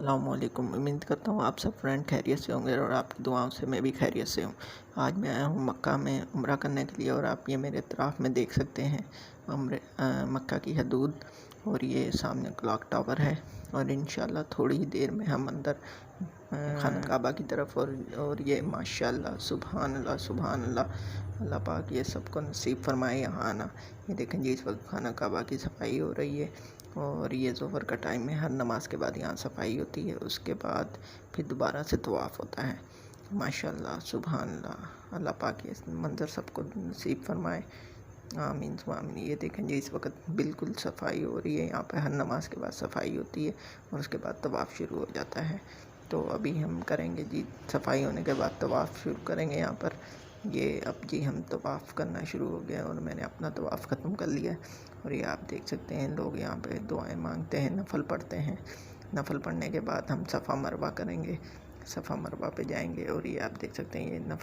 अस्सलामुअलैकुम। उम्मीद करता हूँ आप सब फ्रेंड खैरियत से होंगे और आपकी दुआओं से मैं भी खैरियत से हूँ। आज मैं आया हूँ मक्का में उम्रा करने के लिए और आप ये मेरे इत्तराफ़ में देख सकते हैं मक्का की हदूद और ये सामने क्लॉक टावर है और इंशाल्लाह थोड़ी ही देर में हम अंदर खाना काबा की तरफ और ये माशाल्लाह सुभान अल्लाह सुभान अल्लाह। अल्लाह पाक ये सबको नसीब फरमाए यहाँ आना। ये देखें जी इस वक्त खाना काबा की सफाई हो रही है और ये ज़ोहर का टाइम है। हर नमाज के बाद यहाँ सफाई होती है, उसके बाद फिर दोबारा से तवाफ़ होता है। माशाल्लाह सुभान अल्लाह। अल्लाह पाक ये मंज़र सबको नसीब फरमाए, आमीन आमीन। ये देखें जी इस वक्त बिल्कुल सफाई हो रही है। यहाँ पे हर नमाज के बाद सफाई होती है और उसके बाद तवाफ़ शुरू हो जाता है। तो अभी हम करेंगे जी सफाई होने के बाद तवाफ़ शुरू करेंगे यहाँ पर। ये अब जी हम तवाफ़ करना शुरू हो गया और मैंने अपना तवाफ़ ख़त्म कर लिया है और ये आप देख सकते हैं लोग यहाँ पे दुआएं मांगते हैं, नफल पढ़ते हैं। नफल पढ़ने के बाद हम सफ़ा मरवा करेंगे, सफ़ा मरवा पे जाएंगे और ये आप देख सकते हैं ये नफल